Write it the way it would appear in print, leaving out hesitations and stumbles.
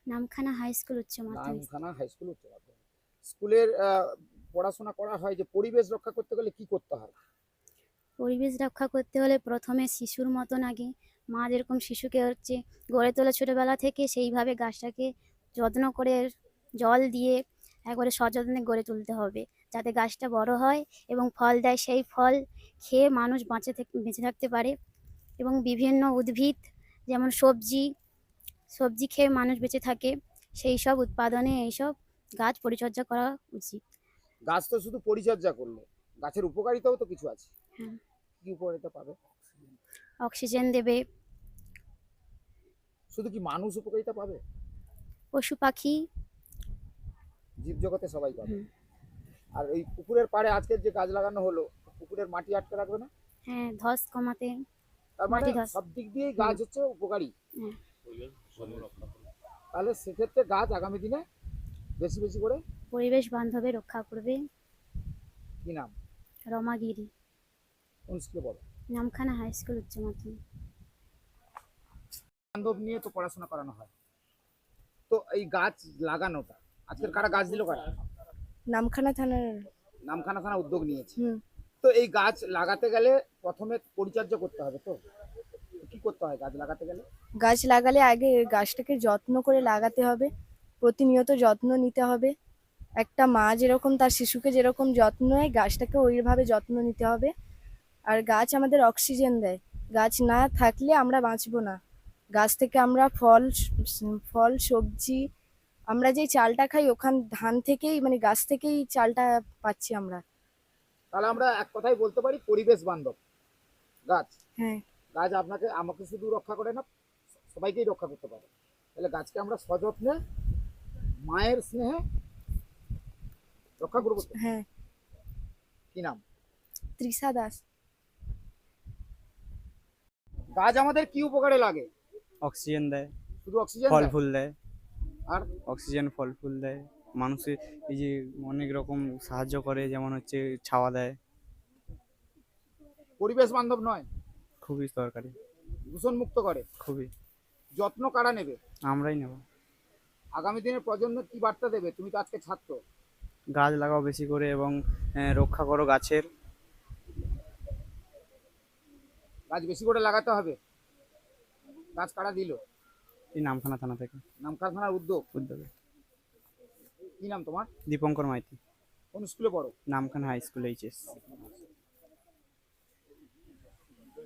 Namkhana high school উচ্চ মাধ্যমিক। Namkhana high school উচ্চ মাধ্যমিক স্কুলের পড়াশোনা করা হয়, যে পরিবেশ রক্ষা করতে গেলে কি করতে হয়? পরিবেশ রক্ষা করতে হলে প্রথমে শিশুর মতন আগে মা যেরকম শিশুকে গড়ে তোলে ছোটবেলা থেকে, সেইভাবে গাছটাকে যত্ন করে জল দিয়ে একবারে সযত্নে গড়ে তুলতে হবে, যাতে গাছটা বড় হয় এবং ফল দেয়। সেই ফল খেয়ে মানুষ বেঁচে থাকতে পারে। এবং বিভিন্ন উদ্ভিদ, যেমন সবজি সবজি খেয়ে মানুষ বেঁচে থাকে, সেই সব উৎপাদনে এইসব গাছ পরিচর্যা করা উচিত। গাছ তো শুধু পরিচর্যা করলে, গাছের উপকারিতাও তো কিছু আছে। হ্যাঁ, কি উপকারিতা পাবে? অক্সিজেন দেবে। শুধু কি মানুষ উপকারিতা পাবে? পশু পাখি। জীবজগতে সবাই পাবে। হুম, আর এই পুকুরের পাড়ে আজকের যে গাছ লাগানো হলো, পুকুরের মাটি আটকে রাখবে না? হ্যাঁ, ধস কমাতে। তার মানে মাটি ধস। সব দিক দিয়েই হুম, গাছ হচ্ছে উপকারী। হ্যাঁ। তাহলে সেক্ষেত্রে গাছ আগামী দিনে বেশি বেশি করে। পরিবেশ বান্ধবে রক্ষা করবে। কি নাম? রমাগিরি। কোন স্কুলে পড়ো? নামখানা হাই স্কুল উচ্চ মাধ্যমিক। বান্ধব নিয়ে তো পড়াশোনা করানো হয়, তো এই গাছ লাগানোটা আজকের কারা গাছ দিল কারা? নামখানা থানার। নামখানা থানা উদ্যোগ নিয়েছে। হুম। তো এই গাছ লাগাতে গেলে প্রথমে পরিচর্যা করতে হবে, তো কি করতে হয় গাছ লাগাতে গেলে? গাছ লাগালে আগে গাছটাকে যত্ন করে লাগাতে হবে, প্রতিনিয়ত যত্ন নিতে হবে। একটা মা যেরকম তার শিশুকে যেরকম যত্ন নেয়, গাছটাকে ওইভাবে যত্ন নিতে হবে। আর গাছ আমাদের অক্সিজেন দেয়, গাছ না থাকলে আমরা বাঁচবো না। গাছ থেকে আমরা ফল সবজি, আমরা যেই চালটা খাই ওখান ধান থেকেই, মানে গাছ থেকেই চালটা পাচ্ছি আমরা। তাহলে আমরা এক কথাই বলতে পারি পরিবেশ বান্ধব গাছ। হ্যাঁ। গাছ আপনাকে আমাকে শুধু রক্ষা করে না, সবাইকেই রক্ষা করতে পারে। তাহলে গাছকে আমরা সযত্নে মায়ের স্নেহে রক্ষা করবো তো? হ্যাঁ। কি নাম? তৃষা দাস। গাছ আমাদের কি উপকারে লাগে? অক্সিজেন দেয়, শুধু অক্সিজেন ফল দেয়? ফুল দেয়। আর অক্সিজেন ফল ফুল দেয় মানুষের, এই যে অনেক রকম সাহায্য করে, যেমন হচ্ছে ছাওয়া দেয়। পরিবেশ বান্ধব নয়? খুবই দরকারি। দূষণ মুক্ত করে? খুবই। যত্ন কারা নেবে? আমরাই নেব। আগামী দিনের প্রজন্মের কি বার্তা দেবে? তুমি তো আজকে ছাত্র। গাছ লাগাও বেশি করে এবং রক্ষা করো গাছের। গাছ বেশি করে লাগাতে হবে। গাছ কারা দিল? এই নামখানা থানা থেকে নামখানা থানার উদ্যোগ। উদ্যোগে। কি নাম তোমার? দীপঙ্কর মাইতি। কোন স্কুলে পড়ো? Namkhana high school, HS.